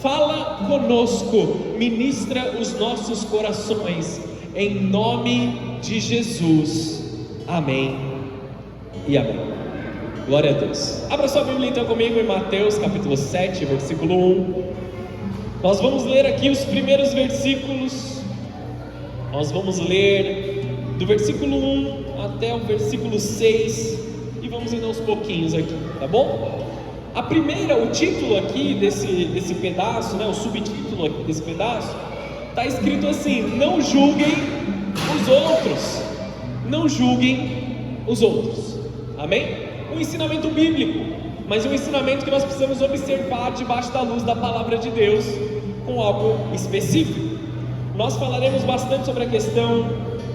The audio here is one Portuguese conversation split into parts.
Fala conosco, ministra os nossos corações, em nome de Jesus. Amém e amém. Glória a Deus. Abra sua Bíblia então comigo em Mateus capítulo 7, versículo 1. Nós vamos ler aqui os primeiros versículos. Nós vamos ler do versículo 1 até o versículo 6 e vamos indo aos pouquinhos aqui, tá bom? O título aqui desse pedaço, o subtítulo aqui desse pedaço, está escrito assim: não julguem os outros. Não julguem os outros. Amém? Um ensinamento bíblico, mas um ensinamento que nós precisamos observar debaixo da luz da palavra de Deus, com algo específico. Nós falaremos bastante sobre a questão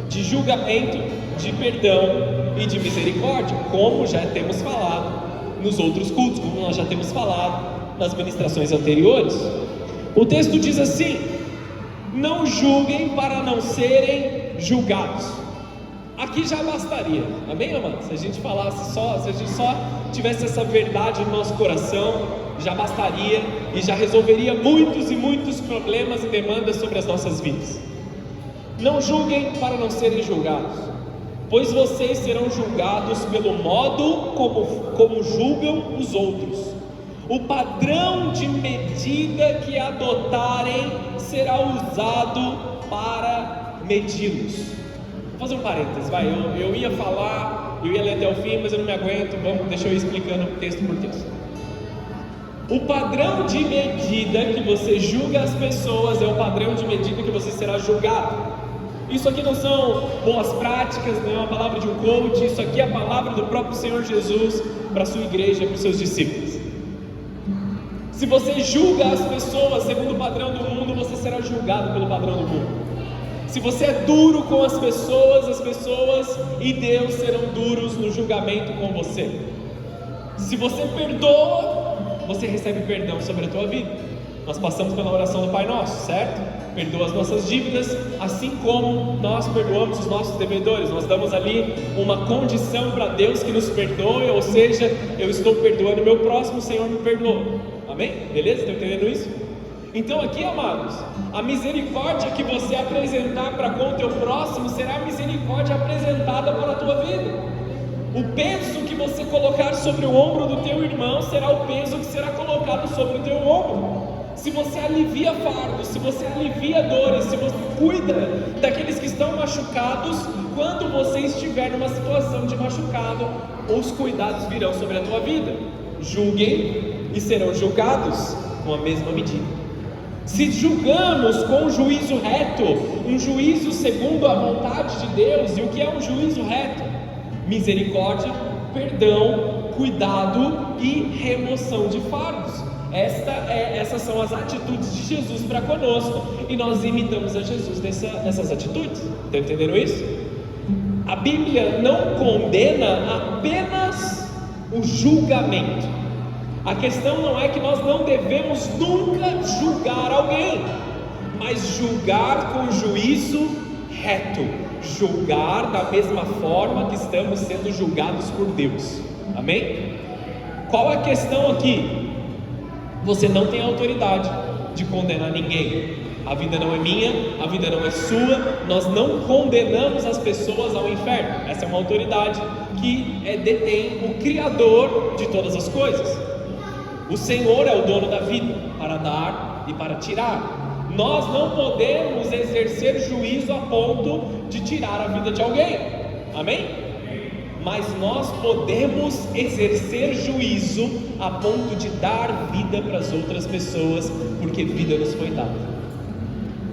de julgamento, de perdão e de misericórdia, como já temos falado nos outros cultos, como nós já temos falado nas ministrações anteriores. O texto diz assim: não julguem para não serem julgados. Aqui já bastaria, amém, amados? Se a gente só tivesse essa verdade no nosso coração, já bastaria e já resolveria muitos e muitos problemas e demandas sobre as nossas vidas. Não julguem para não serem julgados, pois vocês serão julgados pelo modo como julgam os outros. O padrão de medida que adotarem será usado para medi-los. Vou fazer um parênteses, eu ia ler até o fim, mas eu não me aguento, deixa eu ir explicando texto por texto. O padrão de medida que você julga as pessoas é o padrão de medida que você será julgado. Isso aqui não são boas práticas, não é uma palavra de um coach, isso aqui é a palavra do próprio Senhor Jesus para a sua igreja, para os seus discípulos. Se você julga as pessoas segundo o padrão do mundo, você será julgado pelo padrão do mundo. Se você é duro com as pessoas e Deus serão duros no julgamento com você. Se você perdoa, você recebe perdão sobre a tua vida. Nós passamos pela oração do Pai Nosso, certo? Perdoa as nossas dívidas, assim como nós perdoamos os nossos devedores. Nós damos ali uma condição para Deus que nos perdoe, ou seja, eu estou perdoando o meu próximo, o Senhor me perdoa. Amém? Beleza? Estão entendendo isso? Então aqui, amados, a misericórdia que você apresentar para com o teu próximo será a misericórdia apresentada para a tua vida. O peso que você colocar sobre o ombro do teu irmão será o peso que será colocado sobre o teu ombro. Se você alivia fardos, se você alivia dores, se você cuida daqueles que estão machucados, quando você estiver numa situação de machucado, os cuidados virão sobre a tua vida. Julguem e serão julgados com a mesma medida. Se julgamos com um juízo reto, um juízo segundo a vontade de Deus, e o que é um juízo reto? Misericórdia, perdão, cuidado e remoção de fardos. Essas são as atitudes de Jesus para conosco, e nós imitamos a Jesus nessas atitudes. Estão entendendo isso? A Bíblia não condena apenas o julgamento. A questão não é que nós não devemos nunca julgar alguém, mas julgar com juízo reto, julgar da mesma forma que estamos sendo julgados por Deus. Amém? Qual é a questão aqui? Você não tem autoridade de condenar ninguém. A vida não é minha, a vida não é sua. Nós não condenamos as pessoas ao inferno. Essa é uma autoridade que detém o Criador de todas as coisas. O Senhor é o dono da vida, para dar e para tirar. Nós não podemos exercer juízo a ponto de tirar a vida de alguém. Amém? Mas nós podemos exercer juízo a ponto de dar vida para as outras pessoas, porque vida nos foi dada.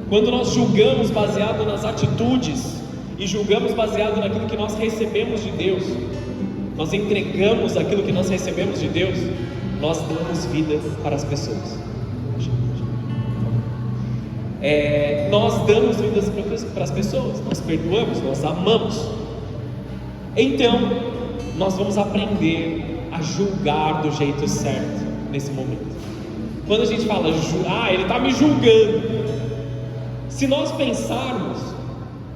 Quando nós julgamos baseado nas atitudes e julgamos baseado naquilo que nós recebemos de Deus, nós entregamos aquilo que nós recebemos de Deus, nós damos vida para as pessoas. Nós damos vidas para as pessoas, nós perdoamos, nós amamos. Então, nós vamos aprender a julgar do jeito certo nesse momento. Quando a gente fala, ele está me julgando. Se nós pensarmos,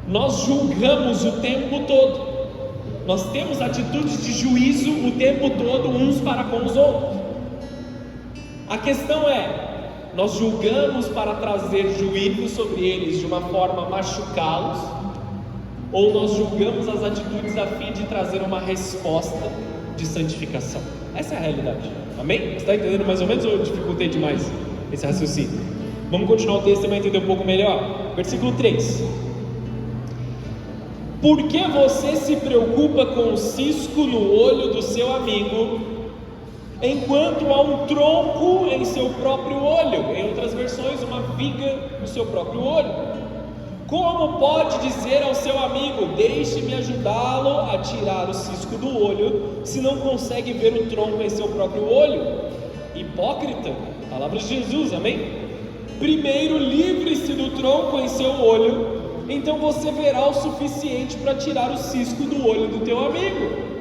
nós julgamos o tempo todo. Nós temos atitudes de juízo o tempo todo uns para com os outros. A questão é, Nós julgamos para trazer juízo sobre eles de uma forma a machucá-los, ou nós julgamos as atitudes a fim de trazer uma resposta de santificação? Essa é a realidade, amém? Você está entendendo mais ou menos, ou eu dificultei demais esse raciocínio? Vamos continuar o texto e vai entender um pouco melhor. Versículo 3: por que você se preocupa com o cisco no olho do seu amigo, enquanto há um tronco em seu próprio olho? Em outras versões, uma viga no seu próprio olho. Como pode dizer ao seu amigo: deixe-me ajudá-lo a tirar o cisco do olho, se não consegue ver o tronco em seu próprio olho? Hipócrita, palavras de Jesus, amém? Primeiro livre-se do tronco em seu olho, então você verá o suficiente para tirar o cisco do olho do teu amigo.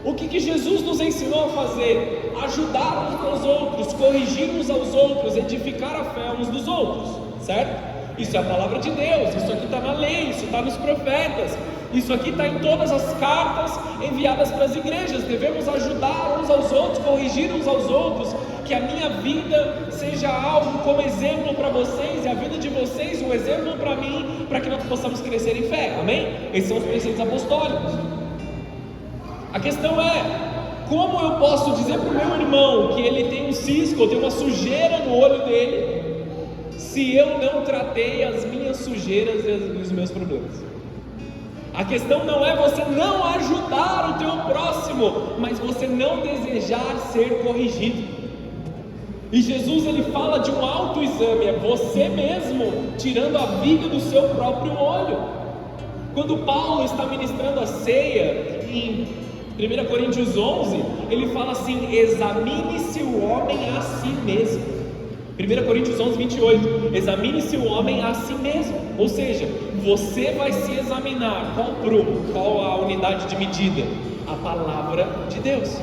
O que Jesus nos ensinou a fazer? Ajudar uns aos outros, corrigir uns aos outros, edificar a fé uns dos outros, certo? Isso é a palavra de Deus, isso aqui está na lei, isso está nos profetas, isso aqui está em todas as cartas enviadas para as igrejas. Devemos ajudar uns aos outros, corrigir uns aos outros, que a minha vida seja algo como exemplo para vocês, e a vida de vocês um exemplo para mim, para que nós possamos crescer em fé, amém? Esses são os preceitos apostólicos. A questão é: como eu posso dizer para o meu irmão que ele tem um cisco, ou tem uma sujeira no olho dele, se eu não tratei as minhas sujeiras e os meus problemas? A questão não é você não ajudar o teu próximo, mas você não desejar ser corrigido. E Jesus, ele fala de um autoexame, é você mesmo tirando a viga do seu próprio olho. Quando Paulo está ministrando a ceia em 1 Coríntios 11, ele fala assim: examine-se o homem a si mesmo. 1 Coríntios 11, 28, examine-se o homem a si mesmo. Ou seja, você vai se examinar. Qual prumo? Qual a unidade de medida? A palavra de Deus.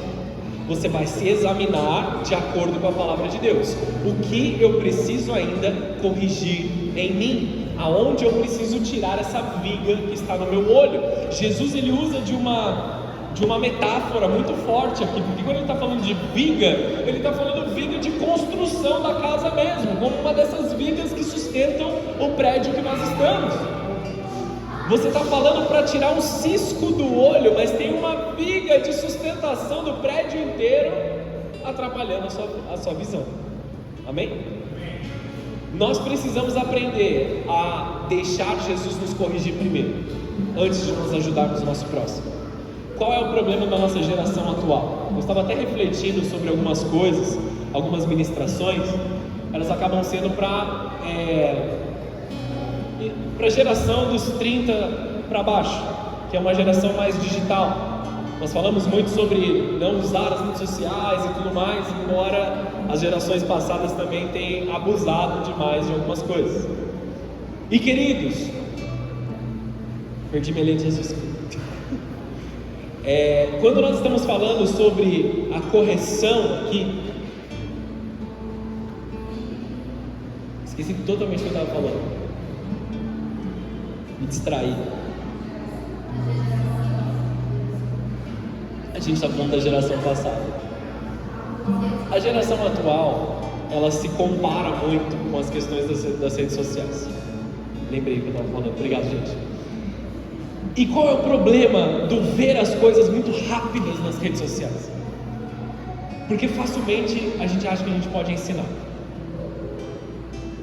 Você vai se examinar de acordo com a palavra de Deus. O que eu preciso ainda corrigir em mim? Aonde eu preciso tirar essa viga que está no meu olho? Jesus, ele usa de uma metáfora muito forte aqui, porque quando ele está falando de viga, ele está falando viga de construção da casa mesmo, como uma dessas vigas que sustentam o prédio que nós estamos. Você está falando para tirar um cisco do olho, mas tem uma viga de sustentação do prédio inteiro atrapalhando a sua visão, amém? Nós precisamos aprender a deixar Jesus nos corrigir primeiro, antes de nos ajudarmos o nosso próximo. Qual é o problema da nossa geração atual? Eu estava até refletindo sobre algumas coisas, algumas ministrações, elas acabam sendo para a geração dos 30 para baixo, que é uma geração mais digital. Nós falamos muito sobre não usar as redes sociais e tudo mais, embora as gerações passadas também tenham abusado demais de algumas coisas. E queridos, perdi minha linha de raciocínio. Quando nós estamos falando sobre a correção aqui, esqueci totalmente o que eu estava falando, me distraí. A gente está falando da geração passada. A geração atual, ela se compara muito com as questões das redes sociais. Lembrei o que eu estava falando, obrigado, gente. E qual é o problema do ver as coisas muito rápidas nas redes sociais? Porque facilmente a gente acha que a gente pode ensinar.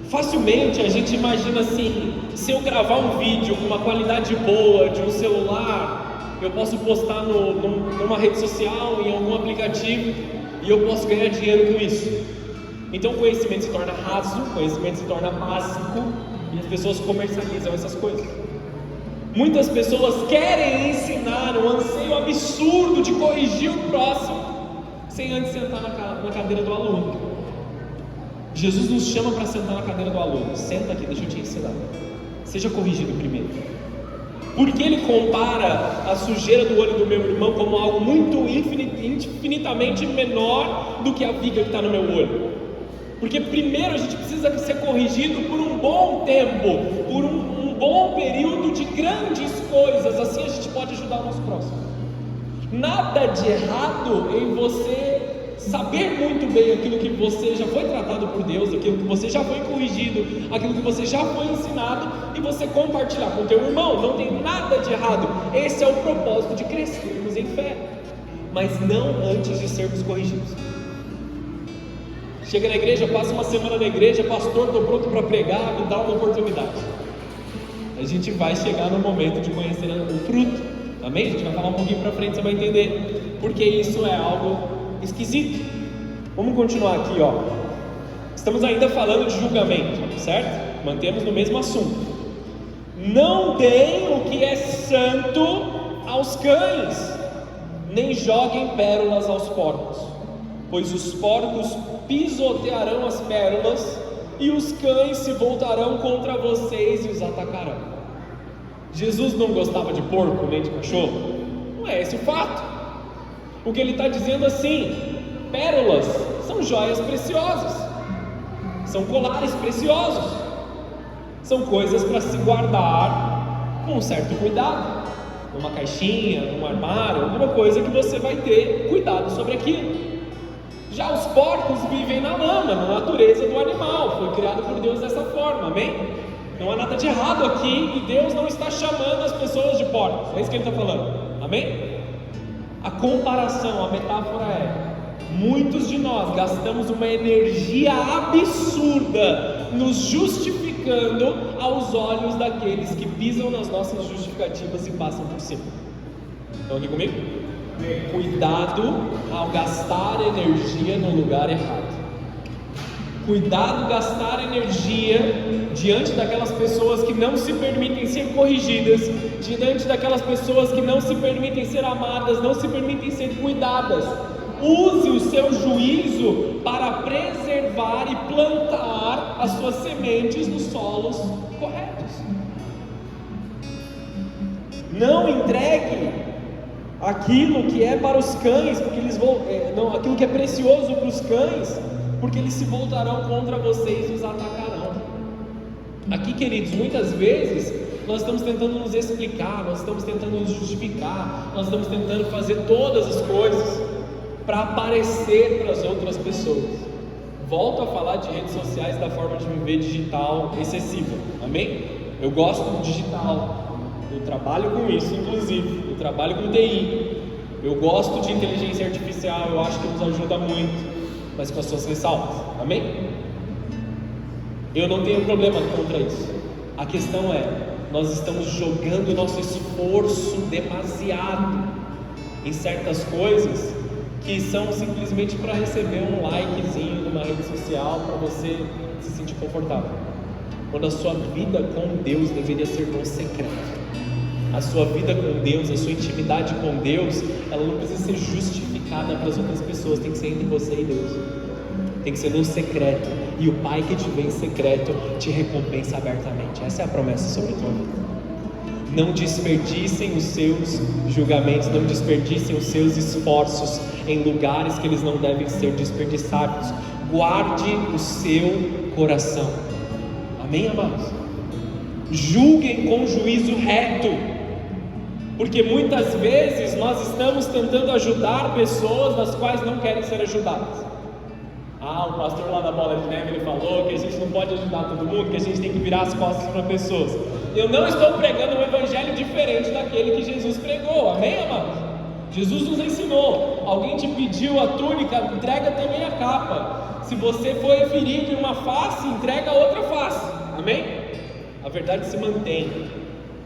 Facilmente a gente imagina assim: se eu gravar um vídeo com uma qualidade boa de um celular, eu posso postar numa rede social, em algum aplicativo, e eu posso ganhar dinheiro com isso. Então o conhecimento se torna raso, o conhecimento se torna básico, e as pessoas comercializam essas coisas. Muitas pessoas querem ensinar um anseio absurdo de corrigir o próximo, sem antes sentar na cadeira do aluno. Jesus nos chama para sentar na cadeira do aluno. Senta aqui, deixa eu te ensinar. Seja corrigido primeiro. Porque ele compara a sujeira do olho do meu irmão como algo muito infinitamente menor do que a viga que está no meu olho. Porque primeiro a gente precisa ser corrigido por um bom tempo, por um bom período de grandes coisas. Assim a gente pode ajudar o nosso próximo. Nada de errado em você saber muito bem aquilo que você já foi tratado por Deus, aquilo que você já foi corrigido, aquilo que você já foi ensinado, e você compartilhar com o teu irmão. Não tem nada de errado. Esse é o propósito de crescermos em fé, mas não antes de sermos corrigidos. Chega na igreja, passa uma semana na igreja, pastor, estou pronto para pregar, me dá uma oportunidade. A gente vai chegar no momento de conhecer o fruto, amém? A gente vai falar um pouquinho para frente, você vai entender, porque isso é algo esquisito. Vamos continuar aqui, ó. Estamos ainda falando de julgamento, certo? Mantemos no mesmo assunto. Não deem o que é santo aos cães, nem joguem pérolas aos porcos, pois os porcos pisotearão as pérolas e os cães se voltarão contra vocês e os atacarão. Jesus não gostava de porco nem de cachorro? Não é esse o fato. O que ele está dizendo assim: pérolas são joias preciosas, são colares preciosos, são coisas para se guardar com um certo cuidado, numa caixinha, num armário, alguma coisa que você vai ter cuidado sobre aquilo. Já os porcos vivem na lama, na natureza do animal, foi criado por Deus dessa forma, amém? Não há nada de errado aqui, e Deus não está chamando as pessoas de porcos, é isso que ele está falando, amém? A comparação, a metáfora é: muitos de nós gastamos uma energia absurda nos justificando aos olhos daqueles que pisam nas nossas justificativas e passam por cima. Estão aqui comigo? Cuidado ao gastar energia no lugar errado. Cuidado gastar energia diante daquelas pessoas que não se permitem ser corrigidas, diante daquelas pessoas que não se permitem ser amadas, não se permitem ser cuidadas. Use o seu juízo para preservar e plantar as suas sementes nos solos corretos. Não entregue aquilo que é para os cães, porque eles vão, aquilo que é precioso para os cães, porque eles se voltarão contra vocês e os atacarão. Aqui, queridos, muitas vezes nós estamos tentando nos explicar, nós estamos tentando nos justificar, nós estamos tentando fazer todas as coisas para aparecer para as outras pessoas. Volto a falar de redes sociais, da forma de viver digital excessiva, amém? Eu gosto do digital, eu trabalho com isso, inclusive, eu trabalho com TI, eu gosto de inteligência artificial, eu acho que nos ajuda muito, mas com as suas ressalvas, amém? Eu não tenho problema contra isso. A questão é, nós estamos jogando nosso esforço demasiado em certas coisas que são simplesmente para receber um likezinho numa rede social, para você se sentir confortável, quando a sua vida com Deus deveria ser no secreto. A sua vida com Deus, a sua intimidade com Deus, ela não precisa ser justificada para as outras pessoas, tem que ser entre você e Deus, tem que ser no secreto, e o Pai que te vê em secreto te recompensa abertamente. Essa é a promessa sobre a tua vida. Não desperdicem os seus julgamentos, não desperdicem os seus esforços em lugares que eles não devem ser desperdiçados. Guarde o seu coração, amém, amados? Julguem com juízo reto, porque muitas vezes nós estamos tentando ajudar pessoas das quais não querem ser ajudadas. O pastor lá da Bola de Neve, ele falou que a gente não pode ajudar todo mundo, que a gente tem que virar as costas para pessoas. Eu não estou pregando um evangelho diferente daquele que Jesus pregou, amém, amados? Jesus nos ensinou: alguém te pediu a túnica, entrega também a capa. Se você foi ferido em uma face, entrega a outra face, amém? A verdade se mantém.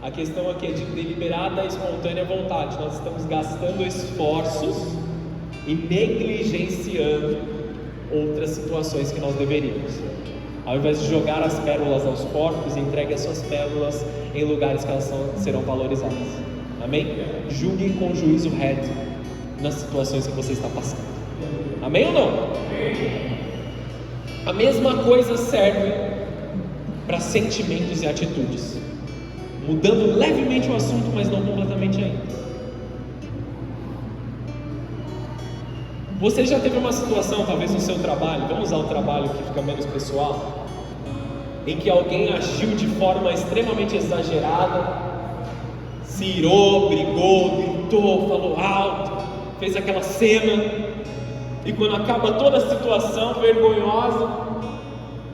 A questão aqui é de deliberada e espontânea vontade. Nós estamos gastando esforços e negligenciando outras situações que nós deveríamos. Ao invés de jogar as pérolas aos porcos, entregue as suas pérolas em lugares que elas serão valorizadas, amém? Julgue com juízo reto nas situações que você está passando, amém ou não? A mesma coisa serve para sentimentos e atitudes, mudando levemente o assunto, mas não completamente ainda. Você já teve uma situação, talvez no seu trabalho, vamos usar o trabalho que fica menos pessoal, em que alguém agiu de forma extremamente exagerada, se irou, brigou, gritou, falou alto, fez aquela cena, E quando acaba toda a situação vergonhosa,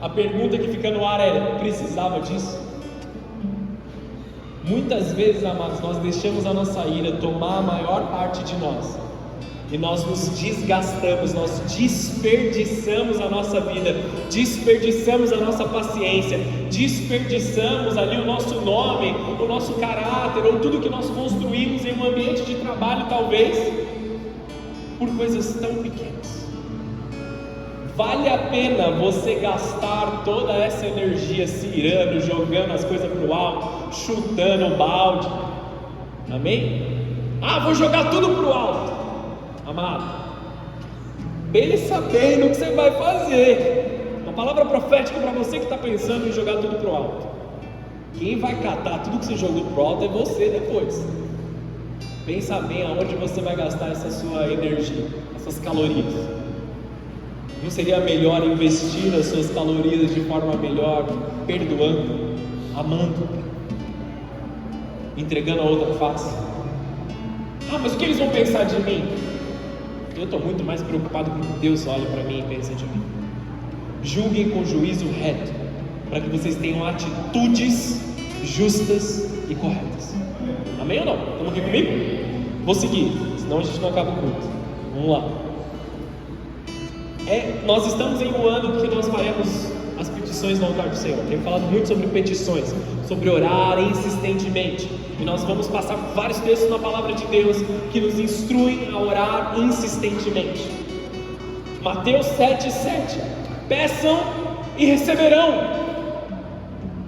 a pergunta que fica no ar é: precisava disso? Muitas vezes, amados, nós deixamos a nossa ira tomar a maior parte de nós, e nós nos desgastamos, nós desperdiçamos a nossa vida, desperdiçamos a nossa paciência, desperdiçamos ali o nosso nome, o nosso caráter, ou tudo que nós construímos em um ambiente de trabalho, talvez, por coisas tão pequenas. Vale a pena você gastar toda essa energia se irando, jogando as coisas para o alto, chutando o balde? Amém? Vou jogar tudo para o alto. Amado, pensa bem no que você vai fazer. Uma palavra profética para você que está pensando em jogar tudo para o alto. Quem vai catar tudo que você jogou para o alto é você depois. Pensa bem aonde você vai gastar essa sua energia, essas calorias. Não seria melhor investir as suas calorias de forma melhor, perdoando, amando, entregando a outra face? Mas o que eles vão pensar de mim? Eu estou muito mais preocupado com o que Deus olha para mim e pensa de mim. Julguem com juízo reto, para que vocês tenham atitudes justas e corretas. Amém ou não? Estamos aqui comigo? Vou seguir, senão a gente não acaba o culto. Vamos lá. Nós estamos em um ano que nós faremos as petições no altar do Senhor. Tenho falado muito sobre petições, sobre orar insistentemente. E nós vamos passar vários textos na palavra de Deus que nos instruem a orar insistentemente. Mateus 7,7: peçam e receberão.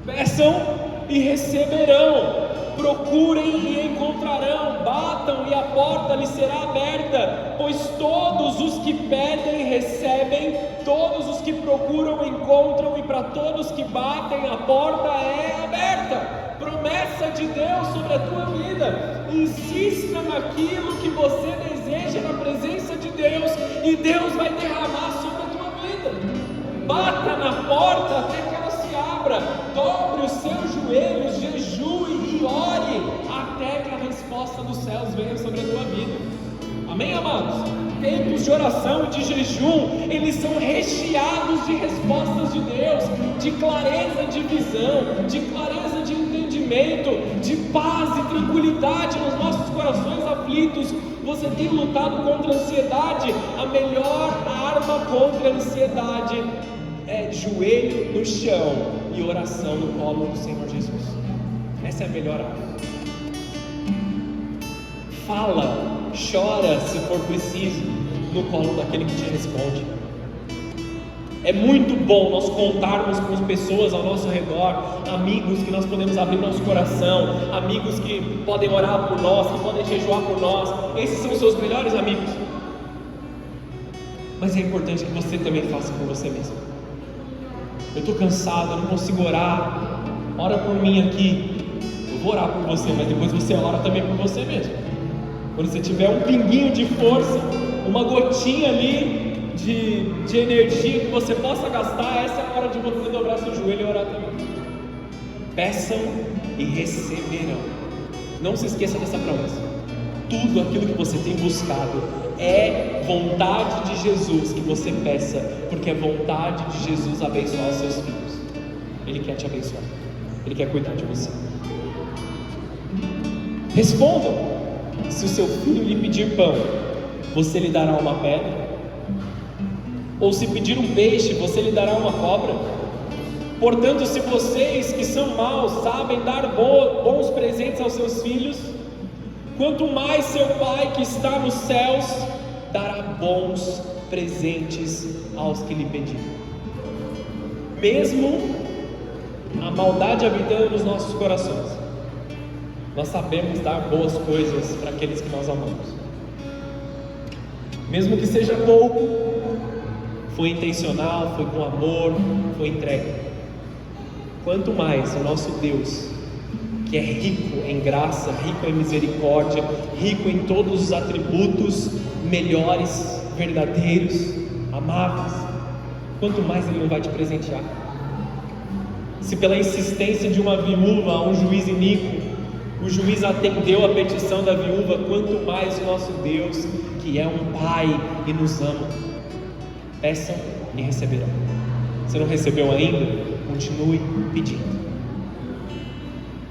Peçam e receberão. Procurem e encontrarão. Batam e a porta lhes será aberta. Pois todos os que pedem recebem, todos os que procuram encontram, e para todos que batem a porta é aberta. Promessa de Deus sobre a tua vida. Insista naquilo que você deseja na presença de Deus, e Deus vai derramar sobre a tua vida. Bata na porta até que ela se abra. Dobre os seus joelhos, jejue e ore até que a resposta dos céus venha sobre a tua vida. Amém, amados? Tempos de oração e de jejum, eles são recheados de respostas de Deus, de clareza de visão, de clareza de entendimento, de paz e tranquilidade nos nossos corações aflitos. Você tem lutado contra a ansiedade? A melhor arma contra a ansiedade é joelho no chão e oração no colo do Senhor Jesus. Essa é a melhor arma. Fala, chora se for preciso, no colo daquele que te responde. É muito bom nós contarmos com pessoas ao nosso redor, amigos que nós podemos abrir nosso coração, amigos que podem orar por nós, que podem jejuar por nós. Esses são os seus melhores amigos. Mas é importante que você também faça por você mesmo. Eu estou cansado, eu não consigo orar. Ora por mim aqui. Eu vou orar por você, mas depois você ora também por você mesmo. Quando você tiver um pinguinho de força, uma gotinha ali de energia que você possa gastar, essa é a hora de você dobrar seu joelho e orar também. Peçam e receberão. Não se esqueça dessa promessa. Tudo aquilo que você tem buscado é vontade de Jesus que você peça, porque é vontade de Jesus abençoar os seus filhos. Ele quer te abençoar, Ele quer cuidar de você. Responda. Se o seu filho lhe pedir pão, você lhe dará uma pedra? Ou se pedir um peixe, você lhe dará uma cobra? Portanto, se vocês que são maus sabem dar bons presentes aos seus filhos, quanto mais seu Pai que está nos céus dará bons presentes aos que lhe pedirem. Mesmo a maldade habitando nos nossos corações, nós sabemos dar boas coisas para aqueles que nós amamos. Mesmo que seja pouco, foi intencional, foi com amor, foi entregue. Quanto mais o nosso Deus, que é rico em graça, rico em misericórdia, rico em todos os atributos melhores, verdadeiros, amáveis, quanto mais Ele não vai te presentear. Se pela insistência de uma viúva a um juiz iníquo, o juiz atendeu a petição da viúva, quanto mais o nosso Deus, que é um Pai e nos ama. Peçam e receberão. Se não recebeu ainda, continue pedindo.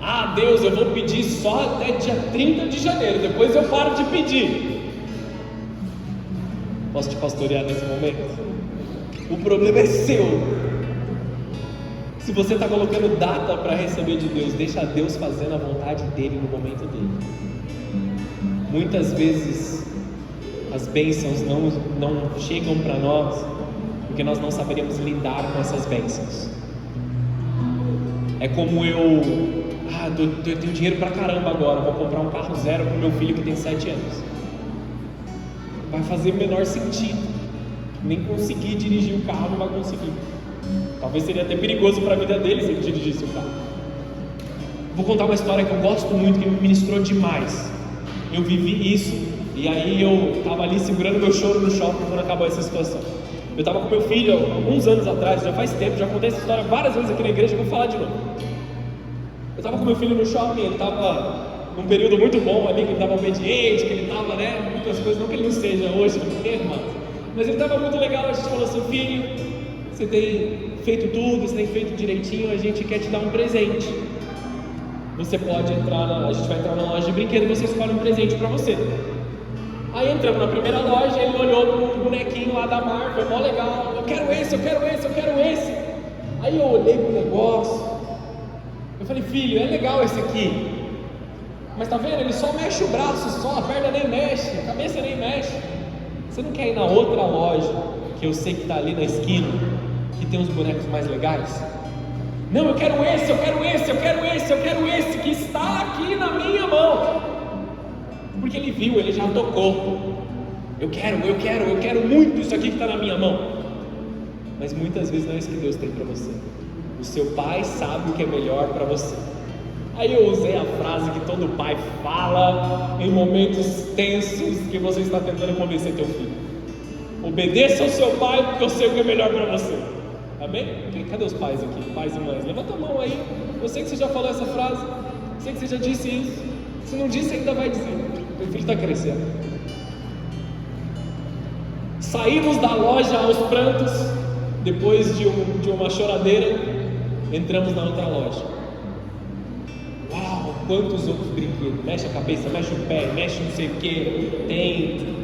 Ah, Deus, eu vou pedir só até dia 30 de janeiro, depois eu paro de pedir. Posso te pastorear nesse momento? O problema é seu. Se você está colocando data para receber de Deus, deixa Deus fazendo a vontade dele no momento dele. Muitas vezes as bênçãos não chegam para nós porque nós não saberíamos lidar com essas bênçãos. É como eu tenho dinheiro pra caramba agora, vou comprar um carro zero pro meu filho que tem 7 anos. Vai fazer o menor sentido. Nem conseguir dirigir o carro não vai conseguir. Talvez seria até perigoso para a vida dele se ele dirigisse o carro. Vou contar uma história que eu gosto muito, que me ministrou demais. Eu vivi isso, e aí eu estava ali segurando meu choro no shopping quando acabou essa situação. Eu estava com meu filho alguns anos atrás, já faz tempo, já contei essa história várias vezes aqui na igreja, vou falar de novo. Eu estava com meu filho no shopping, ele estava num período muito bom ali, que ele estava obediente, que ele estava, muitas coisas, não que ele não seja hoje, mas ele estava muito legal. A gente falou assim: filho, você tem feito tudo, você tem feito direitinho, a gente quer te dar um presente. Você pode entrar, a gente vai entrar na loja de brinquedo e você escolhe um presente para você. Aí entramos na primeira loja, ele olhou pro bonequinho lá da Marvel, mó legal, eu quero esse, eu quero esse, eu quero esse. Aí eu olhei pro negócio, eu falei: filho, é legal esse aqui, mas tá vendo, ele só mexe o braço, só a perna nem mexe, a cabeça nem mexe. Você não quer ir na outra loja, que eu sei que está ali na esquina, que tem uns bonecos mais legais? Não, eu quero esse, eu quero esse, eu quero esse, eu quero esse, que está aqui na minha mão. Porque ele viu, ele já tocou. Eu quero muito isso aqui que está na minha mão. Mas muitas vezes não é isso que Deus tem para você. O seu pai sabe o que é melhor para você. Aí eu usei a frase que todo pai fala em momentos tensos que você está tentando convencer teu filho: obedeça ao seu pai, porque eu sei o que é melhor para você. Amém? Cadê os pais aqui? Pais e mães, levanta a mão aí. Eu sei que você já falou essa frase, eu sei que você já disse isso. Se não disse, ainda vai dizer. Teu filho está crescendo. Saímos da loja aos prantos. Depois de uma choradeira, entramos na outra loja. Uau, quantos outros brinquedos. Mexe a cabeça, mexe o pé, mexe não sei o que. Tem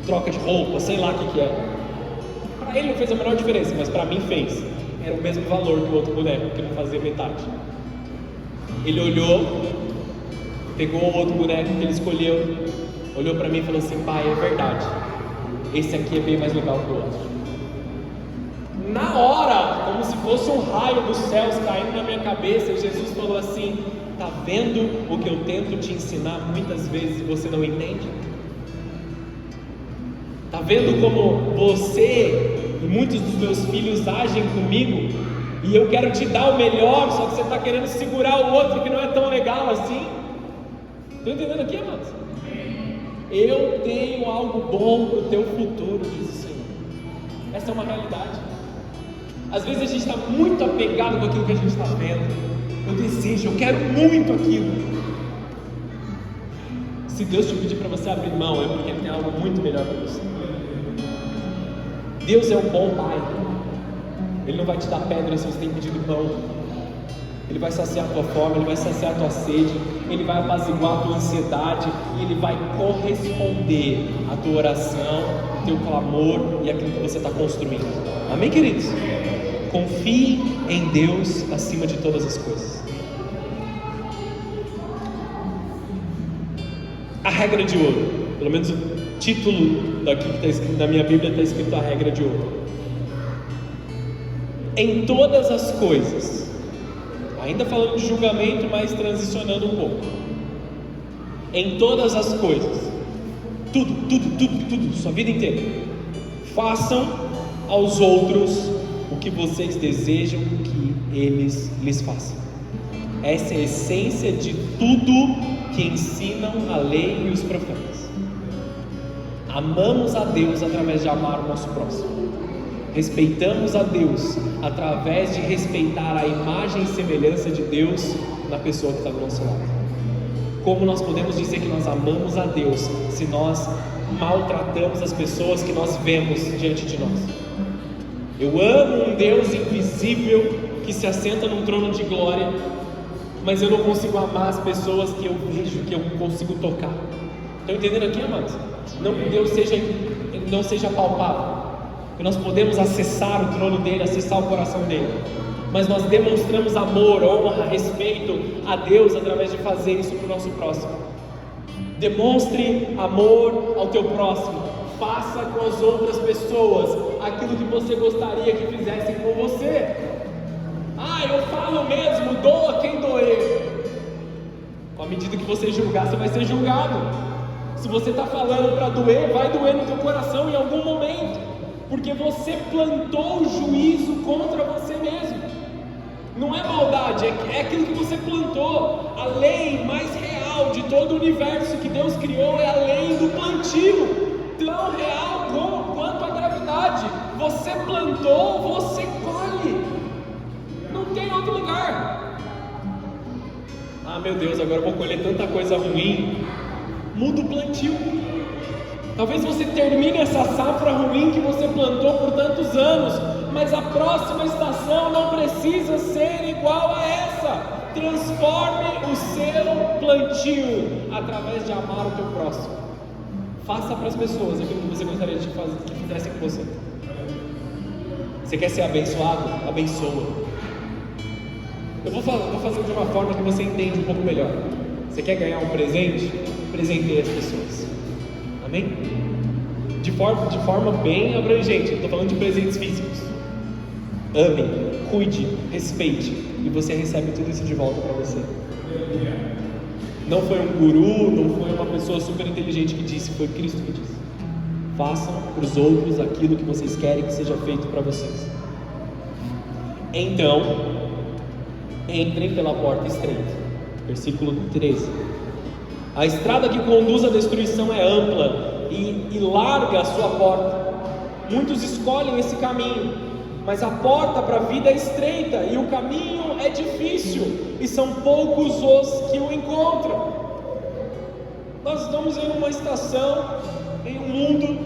troca de roupa, sei lá o que é. Para ele não fez a menor diferença, mas para mim fez. Era o mesmo valor que o outro boneco, que não fazia metade. Ele olhou, pegou o outro boneco que ele escolheu, olhou para mim e falou assim: pai, é verdade, esse aqui é bem mais legal que o outro. Na hora, como se fosse um raio dos céus caindo na minha cabeça, Jesus falou assim: tá vendo o que eu tento te ensinar muitas vezes e você não entende? Tá vendo como você e muitos dos meus filhos agem comigo? E eu quero te dar o melhor, só que você está querendo segurar o outro que não é tão legal assim. Estão entendendo aqui, amados? Eu tenho algo bom para o teu futuro, diz o Senhor. Essa é uma realidade. Às vezes a gente está muito apegado com aquilo que a gente está vendo. Eu desejo, eu quero muito aquilo. Se Deus te pedir para você abrir mão, é porque Ele tem algo muito melhor para você. Deus é um bom Pai. Ele não vai te dar pedra se você tem pedido pão. Ele vai saciar a tua fome, Ele vai saciar a tua sede, Ele vai apaziguar a tua ansiedade e Ele vai corresponder à tua oração, ao teu clamor e àquilo que você está construindo. Amém, queridos? Confie em Deus acima de todas as coisas. A regra de ouro, pelo menos o título daqui que está escrito na minha Bíblia, está escrito a regra de ouro. Em todas as coisas, ainda falando de julgamento, mas transicionando um pouco. Em todas as coisas, tudo, sua vida inteira, façam aos outros o que vocês desejam que eles lhes façam. Essa é a essência de tudo que ensinam a lei e os profetas. Amamos a Deus através de amar o nosso próximo. Respeitamos a Deus através de respeitar a imagem e semelhança de Deus na pessoa que está do nosso lado. Como nós podemos dizer que nós amamos a Deus se nós maltratamos as pessoas que nós vemos diante de nós. Eu amo um Deus invisível que se assenta num trono de glória, mas eu não consigo amar as pessoas que eu vejo, que eu consigo tocar. Estão entendendo aqui, amados? Não que Deus não seja palpável, que nós podemos acessar o trono dele, acessar o coração dele, mas nós demonstramos amor, honra, respeito a Deus através de fazer isso para o nosso próximo. Demonstre amor ao teu próximo, faça com as outras pessoas aquilo que você gostaria que fizessem com você. Eu falo mesmo, doa quem doer. À medida que você julgar, você vai ser julgado. Se você está falando para doer, vai doer no teu coração em algum momento, porque você plantou o juízo contra você mesmo. Não é maldade, é aquilo que você plantou. A lei mais real de todo o universo que Deus criou é a lei do plantio, tão real quanto a gravidade. Você plantou, você colhe. Não tem outro lugar. Meu Deus, agora eu vou colher tanta coisa ruim. Muda o plantio. Talvez você termine essa safra ruim que você plantou por tantos anos, mas a próxima estação não precisa ser igual a essa. Transforme o seu plantio através de amar o teu próximo. Faça para as pessoas aquilo que você gostaria de fazer, que fizessem com você. Você quer ser abençoado? Abençoa. Eu vou fazer de uma forma que você entende um pouco melhor. Você quer ganhar um presente? Presenteie as pessoas. Amém? De forma bem abrangente. Eu estou falando de presentes físicos. Ame, cuide, respeite, e você recebe tudo isso de volta para você. Não foi um guru, não foi uma pessoa super inteligente que disse, foi Cristo que disse. Façam para os outros aquilo que vocês querem que seja feito para vocês. Então, entrem pela porta estreita. Versículo 13. A estrada que conduz à destruição é ampla e larga a sua porta. Muitos escolhem esse caminho, mas a porta para a vida é estreita e o caminho é difícil, e são poucos os que o encontram. Nós estamos em uma estação, em um mundo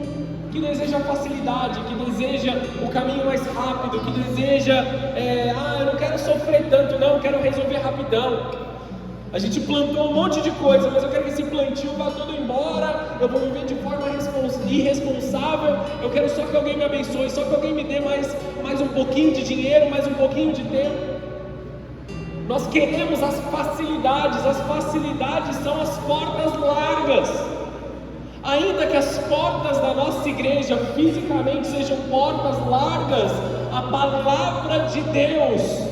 que deseja facilidade, que deseja o caminho mais rápido, que deseja, eu não quero sofrer tanto, não, eu quero resolver rapidão. A gente plantou um monte de coisa, mas eu quero que esse plantio vá todo embora, eu vou viver de forma irresponsável, eu quero só que alguém me abençoe, só que alguém me dê mais um pouquinho de dinheiro, mais um pouquinho de tempo. Nós queremos as facilidades são as portas largas. Ainda que as portas da nossa igreja fisicamente sejam portas largas, a palavra de Deus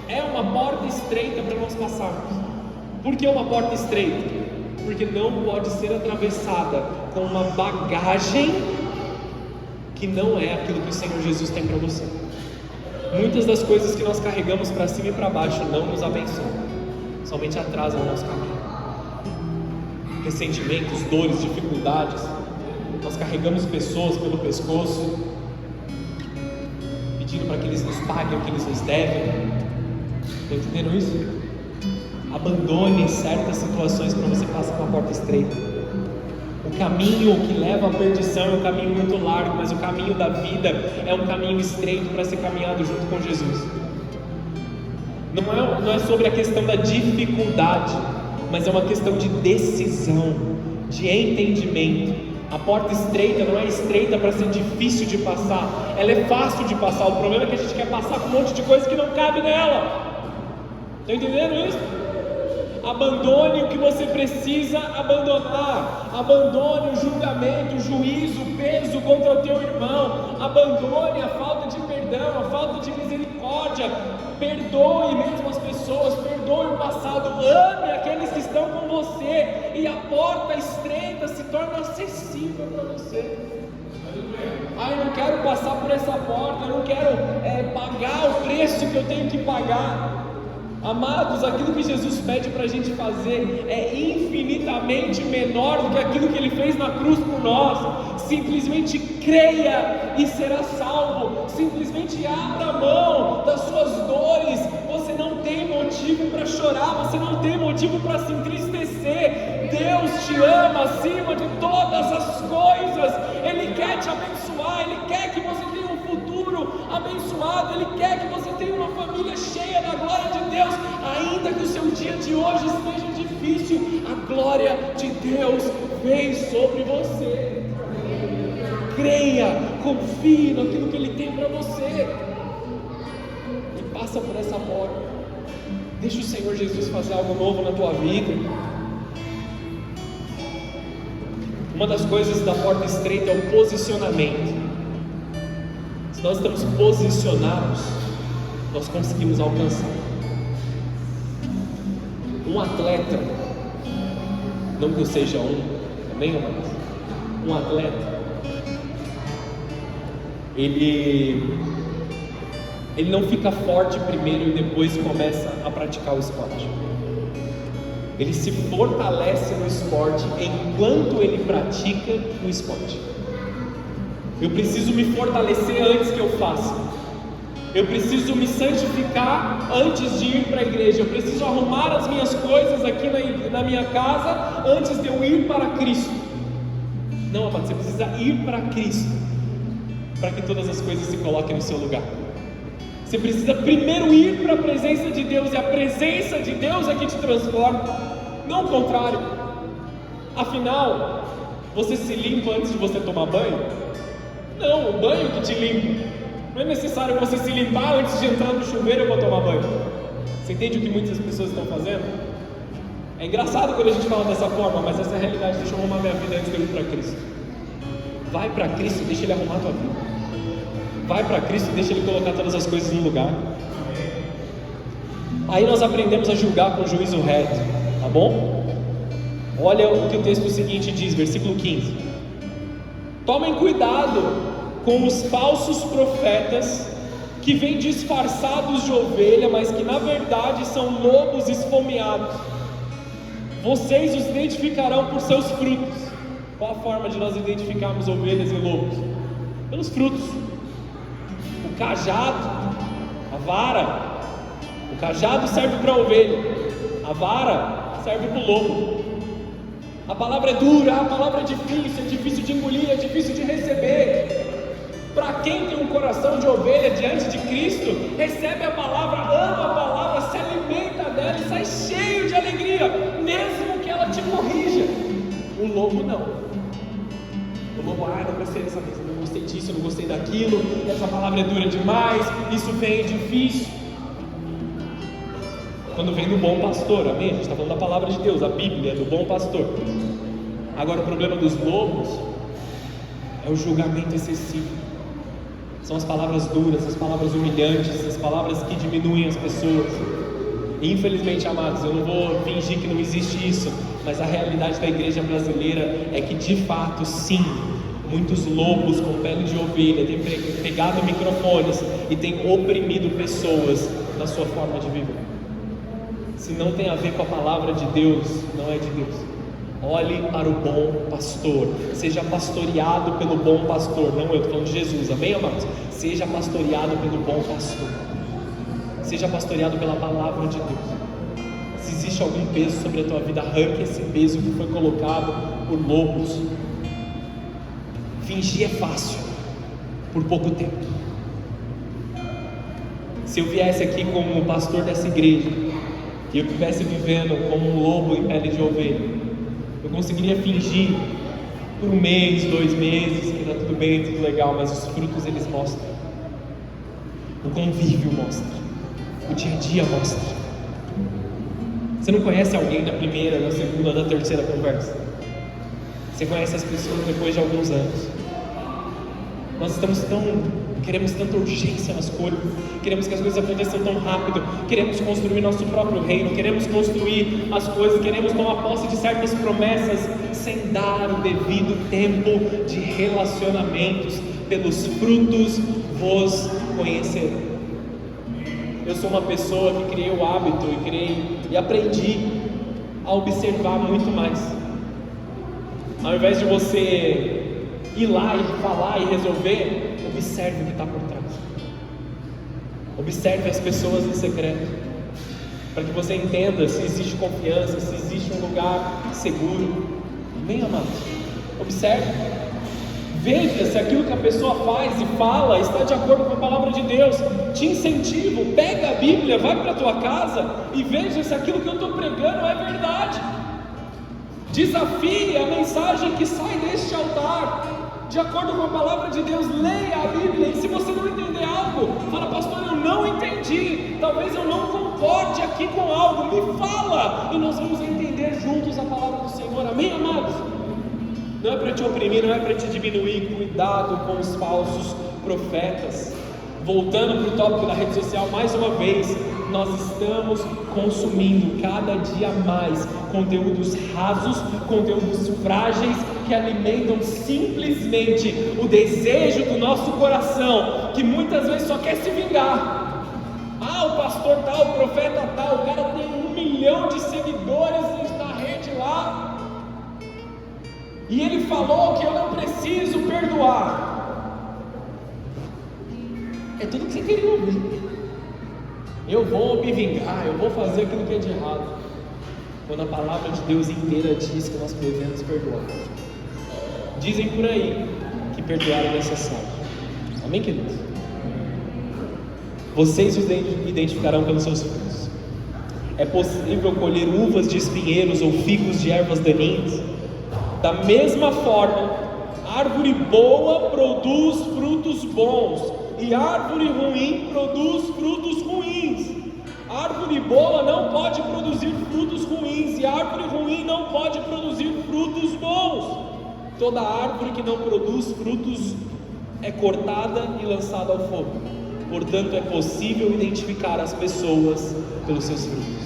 é uma porta estreita para nós passarmos. Por que uma porta estreita? Porque não pode ser atravessada com uma bagagem que não é aquilo que o Senhor Jesus tem para você. Muitas das coisas que nós carregamos para cima e para baixo não nos abençoam, somente atrasam o nosso caminho. Ressentimentos, dores, dificuldades. Nós carregamos pessoas pelo pescoço, pedindo para que eles nos paguem o que eles nos devem. Estão entendendo isso? Abandone certas situações para você passar uma porta estreita. O caminho que leva à perdição é um caminho muito largo, mas o caminho da vida é um caminho estreito para ser caminhado junto com Jesus. Não é sobre a questão da dificuldade, mas é uma questão de decisão, de entendimento. A porta estreita não é estreita para ser difícil de passar, ela é fácil de passar. O problema é que a gente quer passar com um monte de coisa que não cabe nela. Estão entendendo isso? Abandone o que você precisa abandonar. Abandone o julgamento, o juízo, o peso contra o teu irmão. Abandone a falta de perdão, a falta de misericórdia. Perdoe mesmo as pessoas, perdoe o passado. Ame aqueles que estão com você, e a porta estreita se torna acessível para você. Eu não quero passar por essa porta, eu não quero pagar o preço que eu tenho que pagar. Amados, aquilo que Jesus pede para a gente fazer é infinitamente menor do que aquilo que Ele fez na cruz por nós. Simplesmente creia e será salvo. Simplesmente abra mão das suas dores. Você não tem motivo para chorar, você não tem motivo para se entristecer. Deus te ama acima de todas as coisas. Ele quer te abençoar, Ele quer que você tenha um futuro abençoado, Ele quer que você tenha uma família cheia da glória de Deus, ainda que o seu dia de hoje esteja difícil, a glória de Deus vem sobre você. Creia, confie naquilo que Ele tem para você e passa por essa porta. Deixa o Senhor Jesus fazer algo novo na tua vida. Uma das coisas da porta estreita é o posicionamento. Se nós estamos posicionados, nós conseguimos alcançar. Um atleta, não que eu seja amém, amados? Um atleta, ele não fica forte primeiro e depois começa a praticar o esporte. Ele se fortalece no esporte enquanto ele pratica o esporte. Eu preciso me fortalecer antes que eu faça. Eu preciso me santificar antes de ir para a igreja. Eu preciso arrumar as minhas coisas aqui na minha casa antes de eu ir para Cristo. Não, amado, você precisa ir para Cristo para que todas as coisas se coloquem no seu lugar. Você precisa primeiro ir para a presença de Deus, e a presença de Deus é que te transforma, não o contrário. Afinal, você se limpa antes de você tomar banho? Não, o banho que te limpa. Não é necessário você se limpar antes de entrar no chuveiro para tomar banho. Você entende o que muitas pessoas estão fazendo? É engraçado quando a gente fala dessa forma, mas essa é a realidade. Deixa eu arrumar minha vida antes de eu ir para Cristo. Vai para Cristo e deixa Ele arrumar a tua vida. Vai para Cristo e deixa Ele colocar todas as coisas no lugar. Aí nós aprendemos a julgar com juízo reto, tá bom? Olha o que o texto seguinte diz, versículo 15: tomem cuidado com os falsos profetas que vêm disfarçados de ovelha, mas que na verdade são lobos esfomeados. Vocês os identificarão por seus frutos. Qual a forma de nós identificarmos ovelhas e lobos? Pelos frutos. O cajado, a vara. O cajado serve para a ovelha, a vara serve para o lobo. A palavra é dura, a palavra é difícil de engolir, é difícil de receber. Para quem tem um coração de ovelha diante de Cristo, recebe a palavra, ama a palavra, se alimenta dela e sai cheio de alegria, mesmo que ela te corrija. O lobo não. O lobo, não gostei dessa coisa, não gostei disso, não gostei daquilo, essa palavra é dura demais, isso vem difícil. Quando vem do bom pastor, amém? A gente está falando da palavra de Deus, a Bíblia, do bom pastor. Agora, o problema dos lobos é o julgamento excessivo. São as palavras duras, as palavras humilhantes, as palavras que diminuem as pessoas. Infelizmente, amados, eu não vou fingir que não existe isso, mas a realidade da igreja brasileira é que, de fato, sim, muitos lobos com pele de ovelha têm pegado microfones e têm oprimido pessoas na sua forma de viver. Se não tem a ver com a palavra de Deus, não é de Deus. Olhe para o bom pastor, seja pastoreado pelo bom pastor. Não, eu estou falando de Jesus, amém, amados? Seja pastoreado pelo bom pastor, seja pastoreado pela palavra de Deus. Se existe algum peso sobre a tua vida, arranque esse peso que foi colocado por lobos. Fingir é fácil, por pouco tempo. Se eu viesse aqui como pastor dessa igreja e eu estivesse vivendo como um lobo em pele de ovelha, eu conseguiria fingir por um mês, 2 meses, que está tudo bem, tudo legal, mas os frutos eles mostram. O convívio mostra, o dia a dia mostra. Você não conhece alguém na primeira, na segunda, na terceira conversa. Você conhece as pessoas depois de alguns anos. Nós queremos tanta urgência nas coisas, queremos que as coisas aconteçam tão rápido, queremos construir nosso próprio reino, queremos construir as coisas, queremos tomar posse de certas promessas, sem dar o devido tempo de relacionamentos. Pelos frutos vos conhecerão. Eu sou uma pessoa que criei o hábito e aprendi a observar muito mais. Ao invés de você ir lá e falar e resolver, observe o que está por trás. Observe as pessoas em secreto. para que você entenda se existe confiança, se existe um lugar seguro. Amém, amados? Observe, veja se aquilo que a pessoa faz e fala está de acordo com a palavra de Deus. Te incentivo, pega a Bíblia, vai para a tua casa e veja se aquilo que eu estou pregando é verdade. Desafie a mensagem que sai deste altar de acordo com a palavra de Deus. Leia a Bíblia, e se você não entender algo, fala: pastor, eu não entendi, talvez eu não concorde aqui com algo, me fala, e nós vamos entender juntos a palavra do Senhor. Amém, amados? Não é para te oprimir, não é para te diminuir. Cuidado com os falsos profetas. Voltando para o tópico da rede social, mais uma vez, nós estamos consumindo cada dia mais conteúdos rasos, conteúdos frágeis, que alimentam simplesmente o desejo do nosso coração, que muitas vezes só quer se vingar. Ah, o pastor tal, o profeta tal, o cara tem 1 milhão de seguidores na rede lá, e ele falou que eu não preciso perdoar. É tudo que você queria ouvir. Eu vou me vingar, eu vou fazer aquilo que é de errado, quando a palavra de Deus inteira diz que nós devemos perdoar. Dizem por aí que perdoar é necessário. Amém, queridos? Vocês os identificarão pelos seus frutos. É possível colher uvas de espinheiros ou figos de ervas daninhas? Da mesma forma, árvore boa produz frutos bons, e árvore ruim produz frutos ruins. Árvore boa não pode produzir frutos ruins, e árvore ruim não pode produzir frutos bons. Toda árvore que não produz frutos é cortada e lançada ao fogo. Portanto, é possível identificar as pessoas pelos seus frutos.